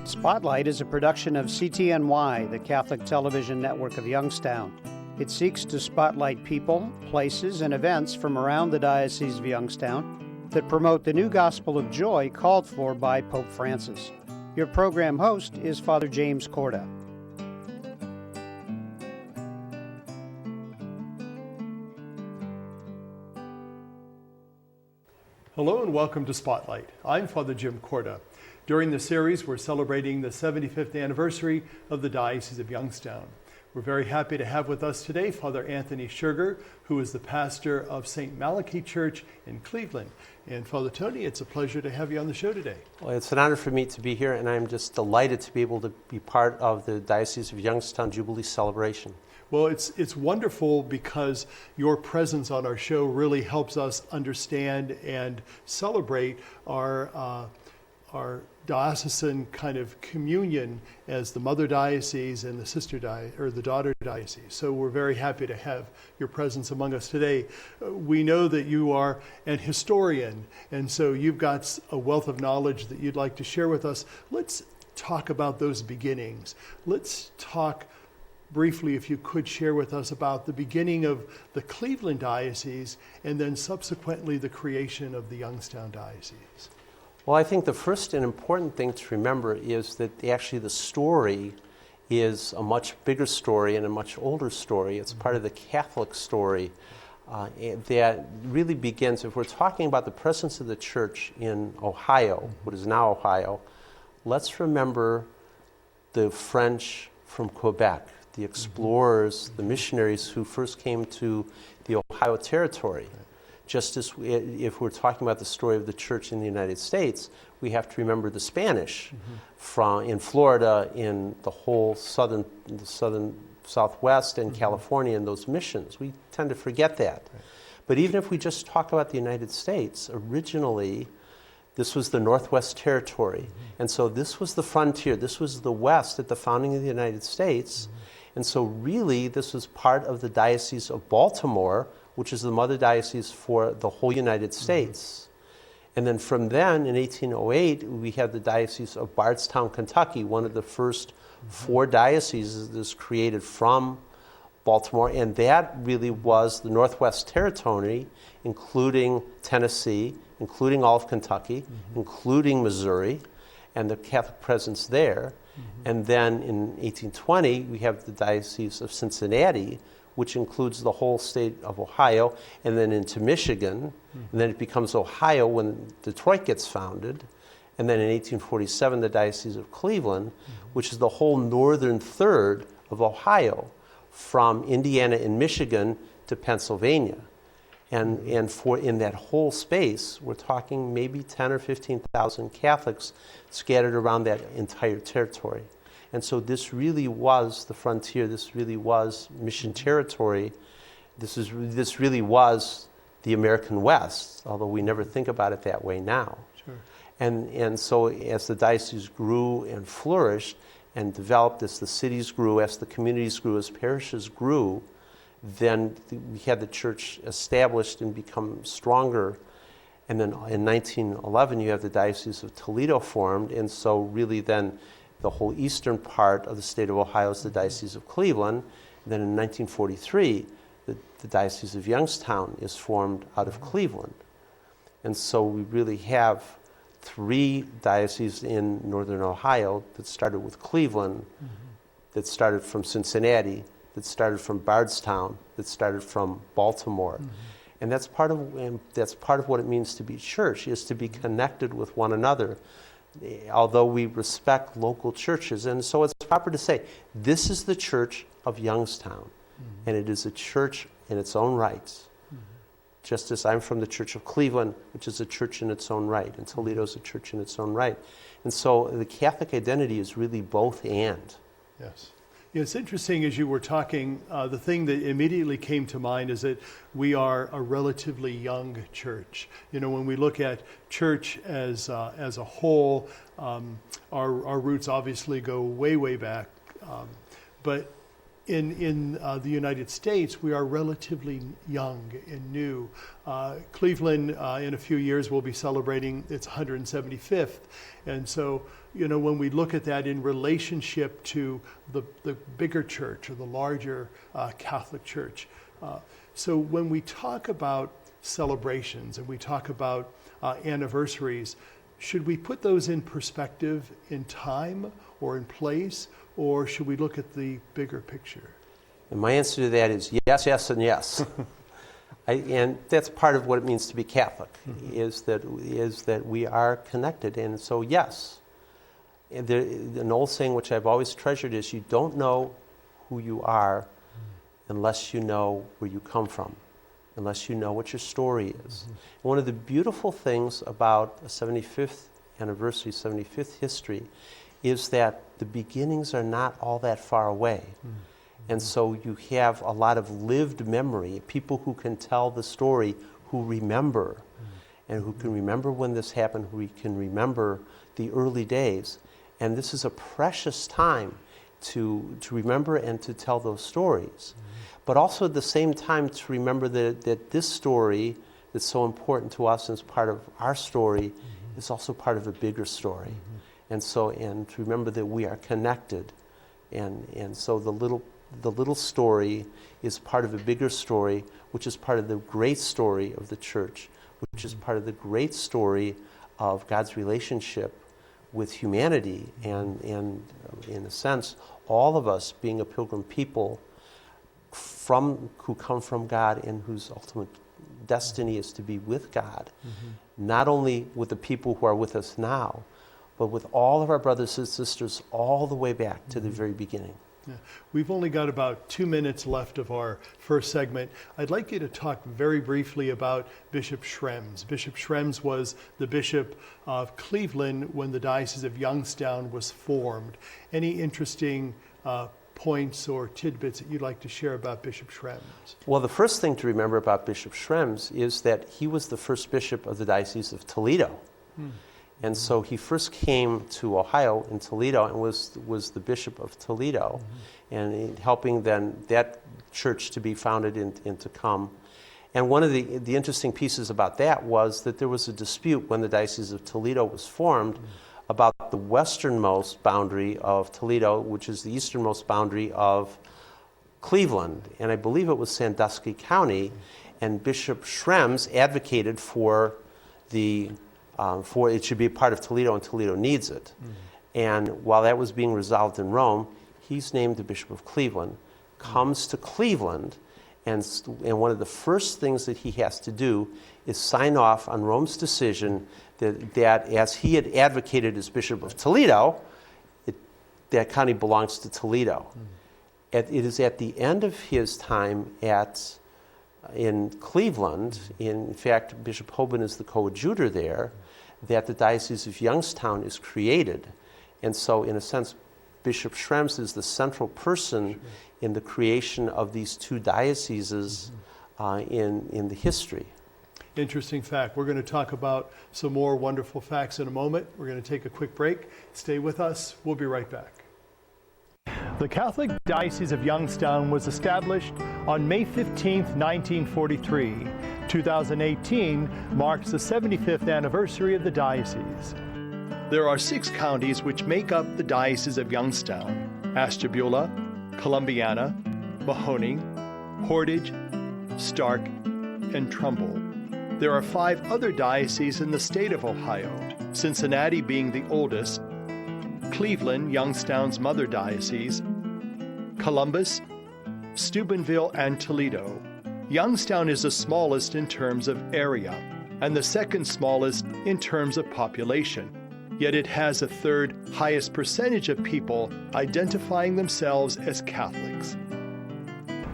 Spotlight is a production of CTNY, the Catholic Television Network of Youngstown. It seeks to spotlight people, places, and events from around the Diocese of Youngstown that promote the new gospel of joy called for by Pope Francis. Your program host is Father James Korda. Hello and welcome to Spotlight. I'm Father Jim Korda. During the series, we're celebrating the 75th anniversary of the Diocese of Youngstown. We're very happy to have with us today Father Anthony Schuerger, who is the pastor of St Malachi Church in Cleveland. And Father Tony, it's a pleasure to have you on the show today. Well, it's an honor for me to be here, and I'm just delighted to be able to be part of the Diocese of Youngstown Jubilee celebration. Well, it's wonderful because your presence on our show really helps us understand and celebrate our diocesan kind of communion as the mother diocese and the sister the daughter diocese. So we're very happy to have your presence among us today. We know that you are an historian, and so you've got a wealth of knowledge that you'd like to share with us. Let's talk about those beginnings. Let's talk briefly, if you could share with us about the beginning of the Cleveland Diocese and then subsequently the creation of the Youngstown Diocese. Well, I think the first and important thing to remember is that actually the story is a much bigger story and a much older story. It's part of the Catholic story that really begins, if we're talking about the presence of the church in Ohio, what is now Ohio, let's remember the French from Quebec, the explorers, the missionaries who first came to the Ohio territory. Just as if we're talking about the story of the church in the United States, we have to remember the Spanish in Florida, in the whole southern Southwest and California, and those missions. We tend to forget that. Right. But even if we just talk about the United States, originally this was the Northwest Territory. And so this was the frontier. This was the West at the founding of the United States. And so really this was part of the Diocese of Baltimore, which is the mother diocese for the whole United States. And then from then, in 1808, we had the Diocese of Bardstown, Kentucky, one of the first four dioceses that was created from Baltimore, and that really was the Northwest Territory, including Tennessee, including all of Kentucky, including Missouri, and the Catholic presence there. And then in 1820, we have the Diocese of Cincinnati, which includes the whole state of Ohio, and then into Michigan. And then it becomes Ohio when Detroit gets founded. And then in 1847, the Diocese of Cleveland, which is the whole northern third of Ohio, from Indiana and Michigan to Pennsylvania. And for in that whole space, we're talking maybe 10 or 15,000 Catholics scattered around that entire territory. And so this really was the frontier. This really was mission territory. This really was the American West, although we never think about it that way now. Sure. And so as the diocese grew and flourished and developed, as the cities grew, as the communities grew, as parishes grew, then we had the church established and become stronger. And then in 1911, you have the Diocese of Toledo formed, and so really then the whole eastern part of the state of Ohio is the Diocese of Cleveland. And then in 1943, the Diocese of Youngstown is formed out of Cleveland. And so we really have three dioceses in northern Ohio that started with Cleveland, that started from Cincinnati, that started from Bardstown, that started from Baltimore. And that's part of what it means to be church, is to be connected with one another, although we respect local churches. And so it's proper to say, this is the Church of Youngstown, and it is a church in its own rights. Just as I'm from the Church of Cleveland, which is a church in its own right, and Toledo's a church in its own right. And so the Catholic identity is really both and. Yes. Yeah, it's interesting as you were talking, the thing that immediately came to mind is that we are a relatively young church. You know, when we look at church as a whole, our roots obviously go way, way back. But in the United States, we are relatively young and new. Cleveland, in a few years, will be celebrating its 175th. And so, when we look at that in relationship to the bigger church or the larger Catholic Church. So when we talk about celebrations and we talk about anniversaries, should we put those in perspective in time or in place, or should we look at the bigger picture? And my answer to that is yes, yes, and yes. And that's part of what it means to be Catholic, is that we are connected. And so, yes, an old saying which I've always treasured is you don't know who you are unless you know where you come from, unless you know what your story is. One of the beautiful things about a 75th anniversary, 75th history, is that the beginnings are not all that far away. And so you have a lot of lived memory, people who can tell the story, who remember, and who can remember when this happened, who can remember the early days. And this is a precious time to remember and to tell those stories. But also at the same time to remember that this story that's so important to us and is part of our story is also part of a bigger story. And to remember that we are connected. And so the little story is part of a bigger story, which is part of the great story of the church, which is part of the great story of God's relationship with humanity, and in a sense, all of us being a pilgrim people who come from God and whose ultimate destiny is to be with God, not only with the people who are with us now, but with all of our brothers and sisters all the way back to the very beginning. Yeah. We've only got about 2 minutes left of our first segment. I'd like you to talk very briefly about Bishop Schrems. Bishop Schrems was the Bishop of Cleveland when the Diocese of Youngstown was formed. Any interesting points or tidbits that you'd like to share about Bishop Schrems? Well, the first thing to remember about Bishop Schrems is that he was the first bishop of the Diocese of Toledo. And so he first came to Ohio in Toledo and was the Bishop of Toledo, and helping then that church to be founded and to come. And one of the interesting pieces about that was that there was a dispute when the Diocese of Toledo was formed about the westernmost boundary of Toledo, which is the easternmost boundary of Cleveland. And I believe it was Sandusky County, and Bishop Schrems advocated for it should be a part of Toledo, and Toledo needs it. And while that was being resolved in Rome, he's named the Bishop of Cleveland, comes to Cleveland, and one of the first things that he has to do is sign off on Rome's decision that as he had advocated as Bishop of Toledo, that county belongs to Toledo. It is at the end of his time in Cleveland, in fact, Bishop Hoban is the coadjutor there, that the Diocese of Youngstown is created. And so, in a sense, Bishop Schrems is the central person in the creation of these two dioceses in the history. Interesting fact. We're going to talk about some more wonderful facts in a moment. We're going to take a quick break. Stay with us. We'll be right back. The Catholic Diocese of Youngstown was established on May 15, 1943. 2018 marks the 75th anniversary of the diocese. There are 6 counties which make up the Diocese of Youngstown: Ashtabula, Columbiana, Mahoning, Portage, Stark, and Trumbull. There are 5 other dioceses in the state of Ohio, Cincinnati being the oldest, Cleveland, Youngstown's mother diocese, Columbus, Steubenville, and Toledo. Youngstown is the smallest in terms of area, and the second smallest in terms of population. Yet it has the 3rd highest percentage of people identifying themselves as Catholics.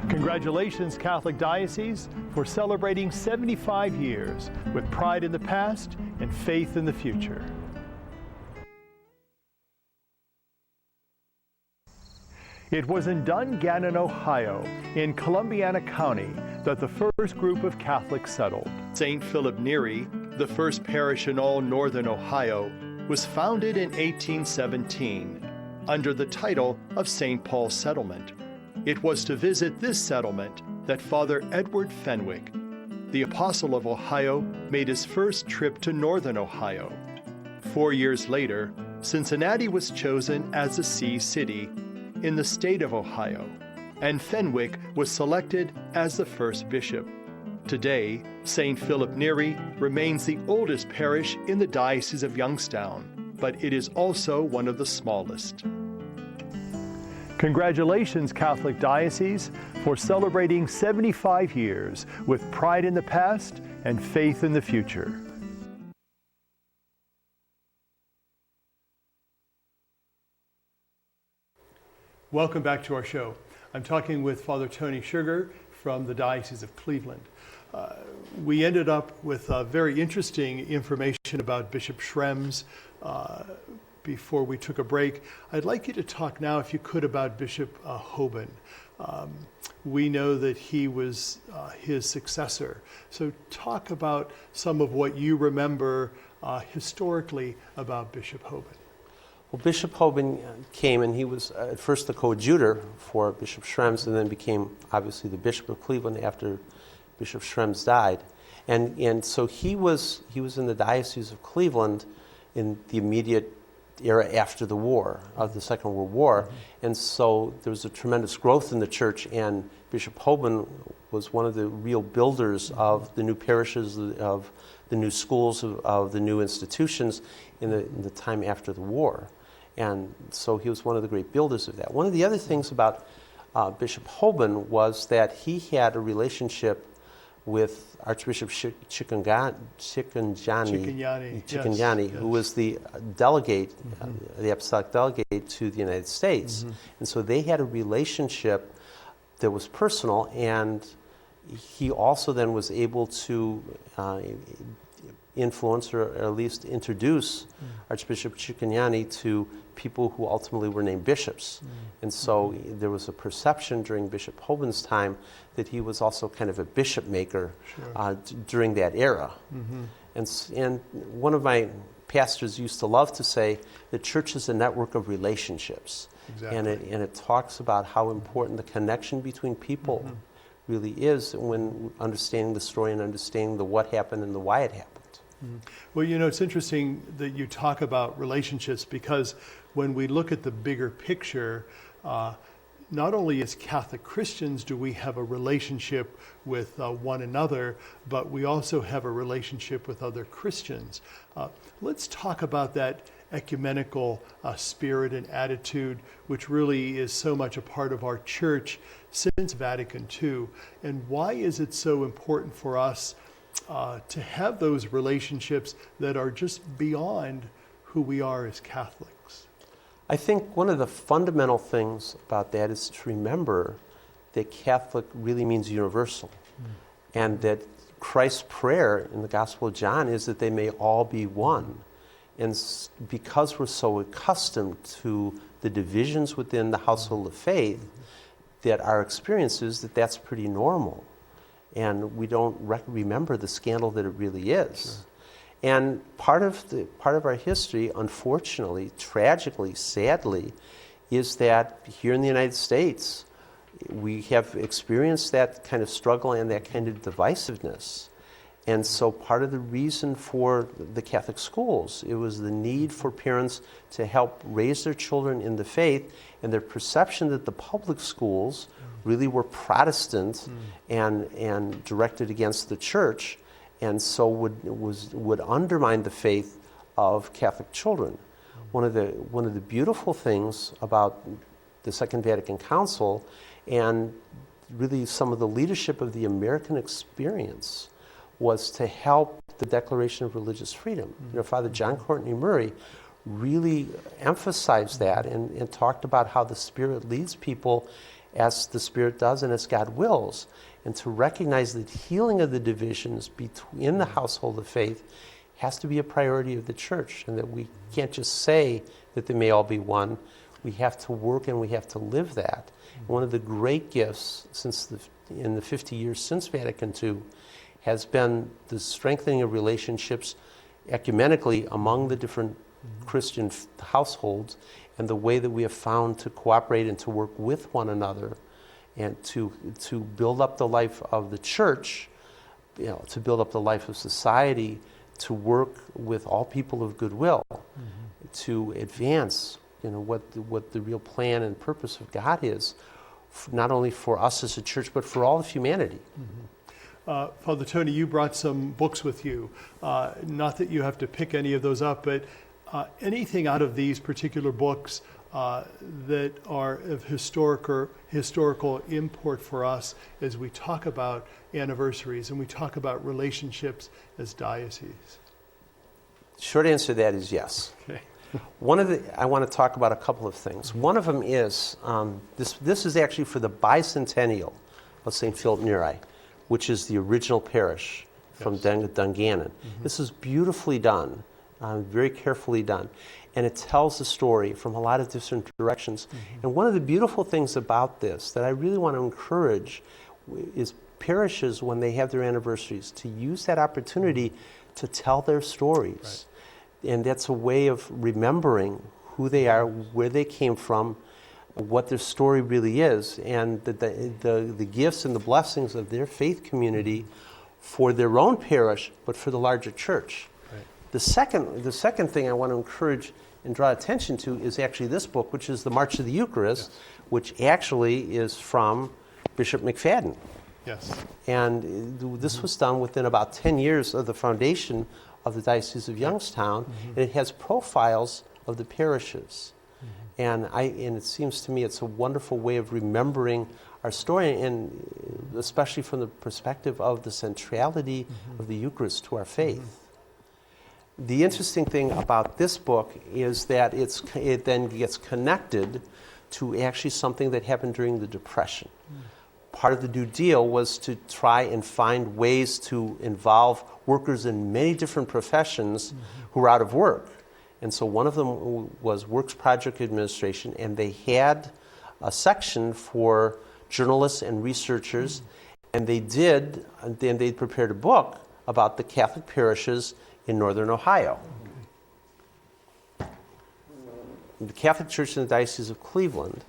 Congratulations, Catholic Diocese, for celebrating 75 years with pride in the past and faith in the future. It was in Dungannon, Ohio, in Columbiana County, that the first group of Catholics settled. St. Philip Neri, the first parish in all northern Ohio, was founded in 1817 under the title of St. Paul's Settlement. It was to visit this settlement that Father Edward Fenwick, the Apostle of Ohio, made his first trip to northern Ohio. 4 years later, Cincinnati was chosen as a see city in the state of Ohio, and Fenwick was selected as the first bishop. Today, St. Philip Neri remains the oldest parish in the Diocese of Youngstown, but it is also one of the smallest. Congratulations, Catholic Diocese, for celebrating 75 years with pride in the past and faith in the future. Welcome back to our show. I'm talking with Father Tony Schuerger from the Diocese of Cleveland. We ended up with very interesting information about Bishop Schrems before we took a break. I'd like you to talk now, if you could, about Bishop Hoban. We know that he was his successor. So talk about some of what you remember historically about Bishop Hoban. Well, Bishop Hoban came, and he was at first the coadjutor for Bishop Schrems, and then became obviously the Bishop of Cleveland after Bishop Schrems died. And so he was in the Diocese of Cleveland in the immediate era after the war, of the Second World War. Mm-hmm. And so there was a tremendous growth in the church, and Bishop Hoban was one of the real builders of the new parishes, of the new schools, of the new institutions in the time after the war. And so he was one of the great builders of that. One of the other things about Bishop Hoban was that he had a relationship with Archbishop Chikanjani, yes. Who was the delegate, the apostolic delegate to the United States. Mm-hmm. And so they had a relationship that was personal, and he also then was able to influence or at least introduce Archbishop Chikanjani to people who ultimately were named bishops. And so there was a perception during Bishop Hoban's time that he was also kind of a bishop maker during that era. And one of my pastors used to love to say, the church is a network of relationships. Exactly. And it talks about how important the connection between people really is when understanding the story and understanding the what happened and the why it happened. Well, you know, it's interesting that you talk about relationships, because when we look at the bigger picture, not only as Catholic Christians do we have a relationship with one another, but we also have a relationship with other Christians. Let's talk about that ecumenical spirit and attitude, which really is so much a part of our church since Vatican II. And why is it so important for us to have those relationships that are just beyond who we are as Catholics? I think one of the fundamental things about that is to remember that Catholic really means universal, and that Christ's prayer in the Gospel of John is that they may all be one. And because we're so accustomed to the divisions within the household of faith, that our experience is that that's pretty normal. And we don't remember the scandal that it really is. Sure. And part of our history, unfortunately, tragically, sadly, is that here in the United States, we have experienced that kind of struggle and that kind of divisiveness. And so part of the reason for the Catholic schools, it was the need for parents to help raise their children in the faith, and their perception that the public schools really were Protestant and directed against the church, and so would undermine the faith of Catholic children. One of the beautiful things about the Second Vatican Council, and really some of the leadership of the American experience, was to help the Declaration of Religious Freedom. You know, Father John Courtney Murray really emphasized that and talked about how the Spirit leads people as the Spirit does and as God wills, and to recognize that healing of the divisions in the household of faith has to be a priority of the church, and that we can't just say that they may all be one. We have to work and we have to live that. One of the great gifts in the 50 years since Vatican II has been the strengthening of relationships ecumenically among the different Christian households, and the way that we have found to cooperate and to work with one another. and to build up the life of the church, to build up the life of society, to work with all people of goodwill, to advance what the real plan and purpose of God is, not only for us as a church, but for all of humanity. Father Tony, you brought some books with you. Not that you have to pick any of those up, but anything out of these particular books that are of historical import for us as we talk about anniversaries and we talk about relationships as dioceses? Short answer to that is yes. Okay. I want to talk about a couple of things. One of them is, this is actually for the bicentennial of St. Philip Neri, which is the original parish from Dungannon. This is beautifully done, very carefully done. And it tells the story from a lot of different directions. And one of the beautiful things about this that I really want to encourage is parishes, when they have their anniversaries, to use that opportunity to tell their stories. Right. And that's a way of remembering who they are, where they came from, what their story really is, and the gifts and the blessings of their faith community for their own parish, but for the larger church. Right. The second thing I want to encourage and draw attention to is actually this book, which is the March of the Eucharist, which actually is from Bishop McFadden. Yes. And this was done within about 10 years of the foundation of the Diocese of Youngstown, and it has profiles of the parishes. And it seems to me it's a wonderful way of remembering our story, and especially from the perspective of the centrality of the Eucharist to our faith. The interesting thing about this book is that it then gets connected to actually something that happened during the Depression. Part of the New Deal was to try and find ways to involve workers in many different professions who were out of work. And so one of them was Works Project Administration, and they had a section for journalists and researchers, and they prepared a book about the Catholic parishes in northern Ohio. The Catholic Church in the Diocese of Cleveland.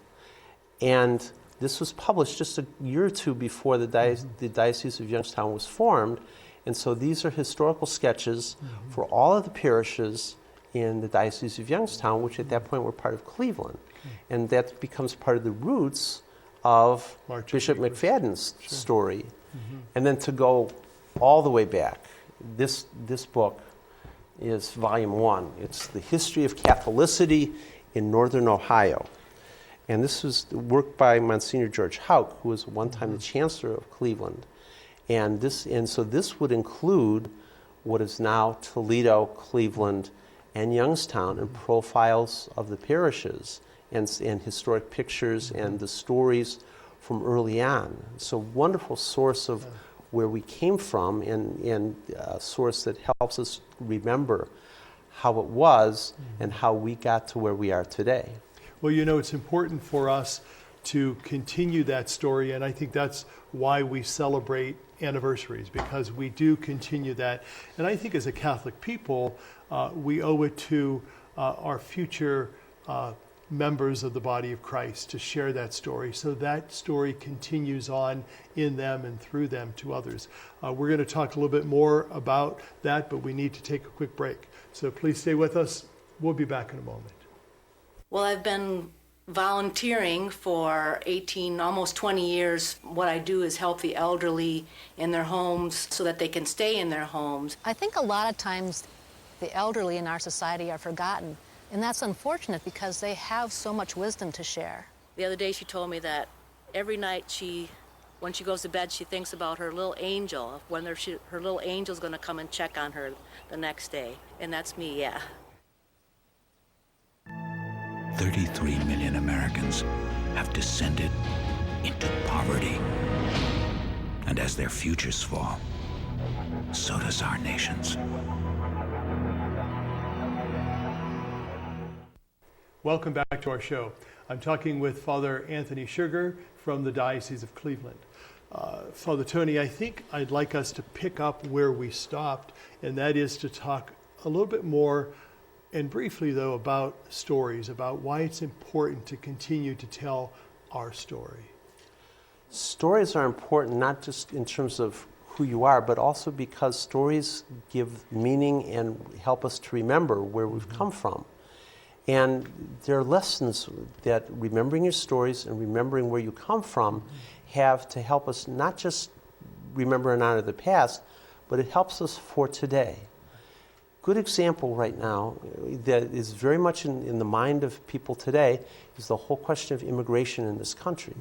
And this was published just a year or two before the Diocese of Youngstown was formed. And so these are historical sketches for all of the parishes in the Diocese of Youngstown, which at that point were part of Cleveland. And that becomes part of the roots of Bishop McFadden's story. And then to go all the way back, this book is volume 1. It's the history of Catholicity in northern Ohio. And this was work by Monsignor George Houck, who was one time the Chancellor of Cleveland. And so this would include what is now Toledo, Cleveland, and Youngstown, and profiles of the parishes, and historic pictures and the stories from early on. So wonderful source of where we came from, and a source that helps us remember how it was and how we got to where we are today. Well, it's important for us to continue that story, and I think that's why we celebrate anniversaries, because we do continue that. And I think as a Catholic people, we owe it to our future members of the body of Christ to share that story, so that story continues on in them and through them to others. We're going to talk a little bit more about that, but we need to take a quick break. So please stay with us. We'll be back in a moment. Well, I've been volunteering for 18, almost 20 years. What I do is help the elderly in their homes so that they can stay in their homes. I think a lot of times the elderly in our society are forgotten, and that's unfortunate because they have so much wisdom to share. The other day she told me that every night when she goes to bed, she thinks about her little angel, when her little angel's going to come and check on her the next day. And that's me, yeah. 33 million Americans have descended into poverty. And as their futures fall, so does our nation's. Welcome back to our show. I'm talking with Father Anthony Schuerger from the Diocese of Cleveland. Father Tony, I think I'd like us to pick up where we stopped, and that is to talk a little bit more and briefly, though, about stories, about why it's important to continue to tell our story. Stories are important not just in terms of who you are, but also because stories give meaning and help us to remember where we've come from. And there are lessons that remembering your stories and remembering where you come from have to help us not just remember and honor the past, but it helps us for today. Good example right now that is very much in the mind of people today is the whole question of immigration in this country.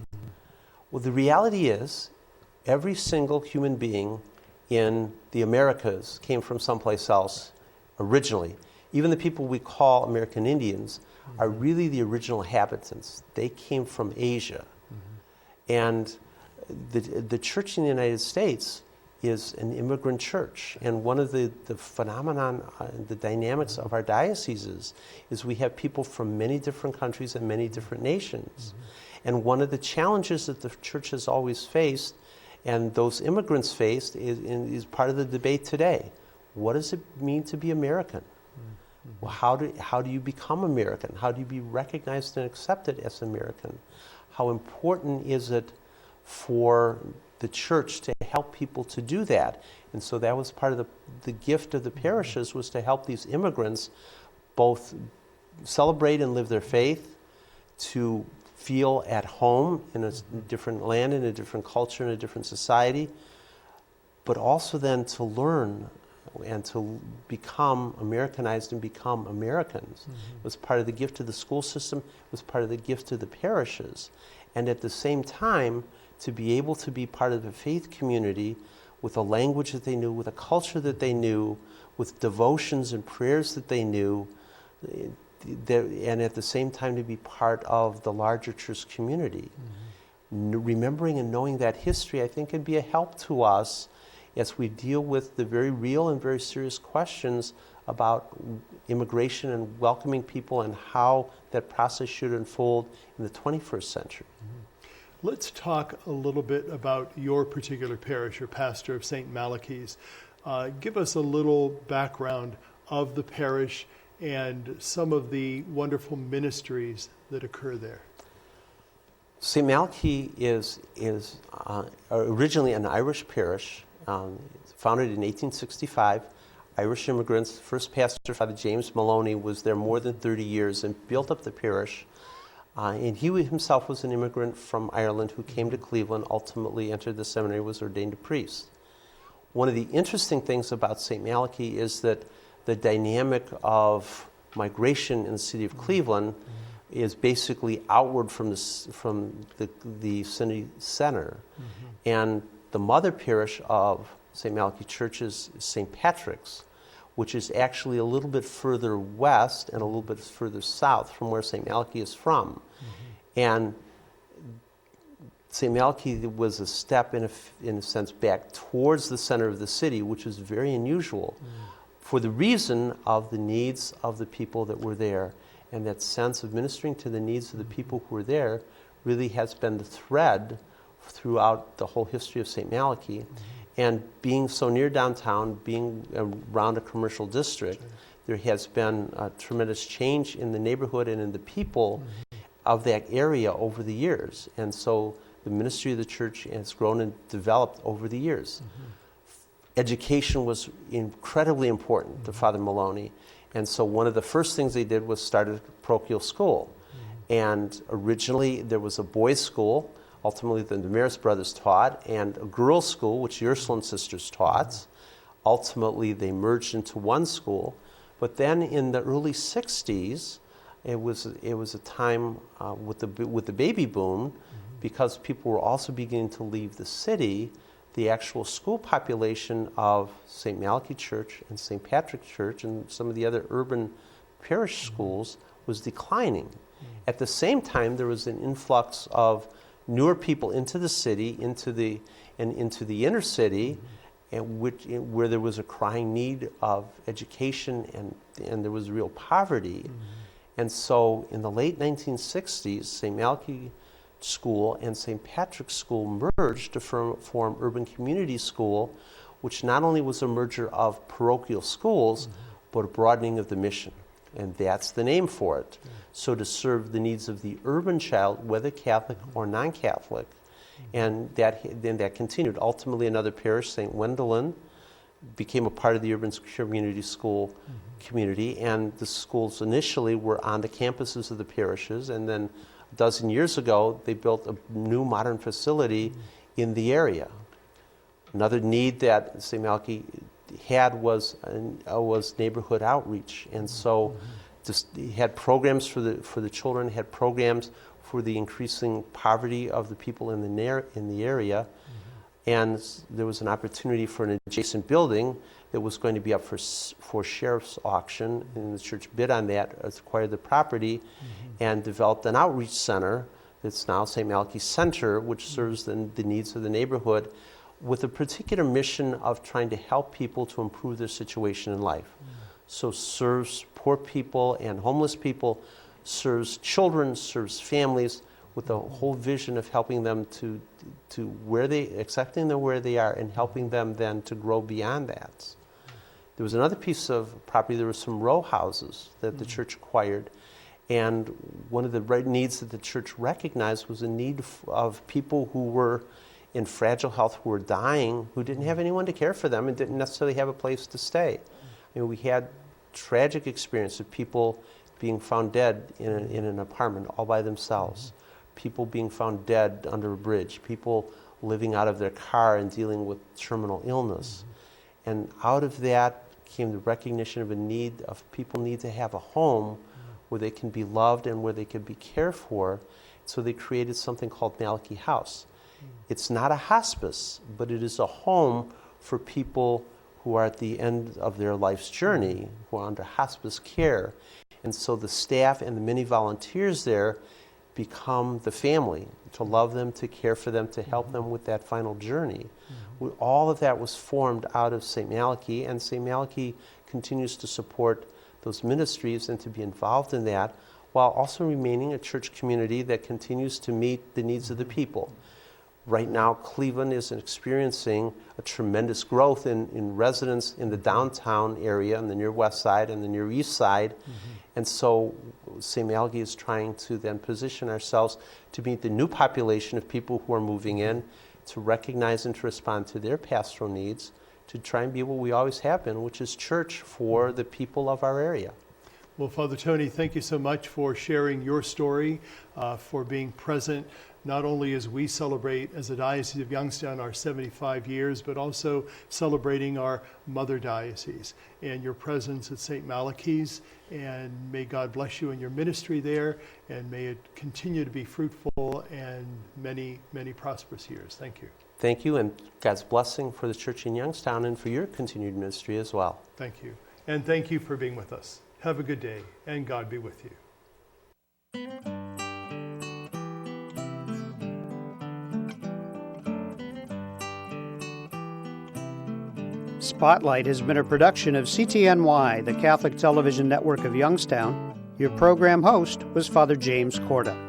Well, the reality is every single human being in the Americas came from someplace else originally. Even the people we call American Indians are really the original inhabitants. They came from Asia. And the church in the United States is an immigrant church. And one of the phenomenon, the dynamics of our dioceses is we have people from many different countries and many different nations. And one of the challenges that the church has always faced, and those immigrants faced, is part of the debate today. What does it mean to be American? Well, how do you become American? How do you be recognized and accepted as American? How important is it for the church to help people to do that? And so that was part of the gift of the parishes, was to help these immigrants both celebrate and live their faith, to feel at home in a different land, in a different culture, in a different society, but also then to learn and to become Americanized and become Americans. It was part of the gift of the school system, it was part of the gift of the parishes. And at the same time, to be able to be part of the faith community with a language that they knew, with a culture that they knew, with devotions and prayers that they knew, and at the same time to be part of the larger church community. Remembering and knowing that history, I think, can be a help to us as we deal with the very real and very serious questions about immigration and welcoming people and how that process should unfold in the 21st century. Let's talk a little bit about your particular parish, your pastor of St Malachi's. Give us a little background of the parish and some of the wonderful ministries that occur there. St Malachi is originally an Irish parish, founded in 1865. Irish immigrants. First pastor, Father James Maloney, was there more than 30 years and built up the parish. And he himself was an immigrant from Ireland who came to Cleveland, ultimately entered the seminary, was ordained a priest. One of the interesting things about St. Malachi is that the dynamic of migration in the city of Cleveland is basically outward from the city center. And the mother parish of St. Malachi Church is St. Patrick's, which is actually a little bit further west and a little bit further south from where St. Malachi is from. And St. Malachi was a step, in a sense, back towards the center of the city, which was very unusual for the reason of the needs of the people that were there. And that sense of ministering to the needs of the people who were there really has been the thread throughout the whole history of St. Malachi. And being so near downtown, being around a commercial district, there has been a tremendous change in the neighborhood and in the people of that area over the years. And so the ministry of the church has grown and developed over the years. Education was incredibly important to Father Maloney. And so one of the first things they did was start a parochial school. And originally there was a boys' school. Ultimately, the Damaris brothers taught, and a girls' school, which the Ursuline sisters taught. Ultimately, they merged into one school. But then in the early 60s, it was a time with the baby boom, because people were also beginning to leave the city. The actual school population of St. Malachi Church and St. Patrick Church and some of the other urban parish schools was declining. At the same time, there was an influx of newer people into the city, into the inner city, and where there was a crying need of education and there was real poverty. And so in the late 1960s, St. Malachi School and St. Patrick's School merged to form Urban Community School, which not only was a merger of parochial schools, but a broadening of the mission. And that's the name for it. So to serve the needs of the urban child, whether Catholic or non-Catholic. And then that continued. Ultimately, another parish, St. Wendelin, became a part of the urban community school community, and the schools initially were on the campuses of the parishes, and then a dozen years ago they built a new modern facility in the area. Another need that St. Malachi had was neighborhood outreach, and so just had programs for the children, had programs for the increasing poverty of the people in the area. And there was an opportunity for an adjacent building that was going to be up for sheriff's auction, and the church bid on that, acquired the property, and developed an outreach center that's now St. Malachi Center, which serves the needs of the neighborhood with a particular mission of trying to help people to improve their situation in life. So serves poor people and homeless people, serves children, serves families, with a whole vision of helping them to accepting them where they are and helping them then to grow beyond that. There was another piece of property, there were some row houses that the church acquired, and one of the needs that the church recognized was a need of people who were in fragile health, who were dying, who didn't have anyone to care for them and didn't necessarily have a place to stay. I mean, we had tragic experience of people being found dead in an apartment all by themselves. People being found dead under a bridge, people living out of their car and dealing with terminal illness. And out of that came the recognition of a need of people need to have a home where they can be loved and where they can be cared for. So they created something called Malachi House. It's not a hospice, but it is a home for people who are at the end of their life's journey, who are under hospice care. And so the staff and the many volunteers there become the family, to love them, to care for them, to help them with that final journey. All of that was formed out of St. Malachi, and St. Malachi continues to support those ministries and to be involved in that, while also remaining a church community that continues to meet the needs of the people. Right now, Cleveland is experiencing a tremendous growth in residents in the downtown area, on the near west side and the near east side. And so St. Malachi is trying to then position ourselves to meet the new population of people who are moving in, to recognize and to respond to their pastoral needs, to try and be what we always have been, which is church for the people of our area. Well, Father Tony, thank you so much for sharing your story, for being present, not only as we celebrate as the Diocese of Youngstown our 75 years, but also celebrating our mother diocese and your presence at St. Malachi's. And may God bless you in your ministry there, and may it continue to be fruitful and many, many prosperous years. Thank you. Thank you, and God's blessing for the church in Youngstown and for your continued ministry as well. Thank you. And thank you for being with us. Have a good day, and God be with you. Spotlight has been a production of CTNY, the Catholic Television Network of Youngstown. Your program host was Father James Korda.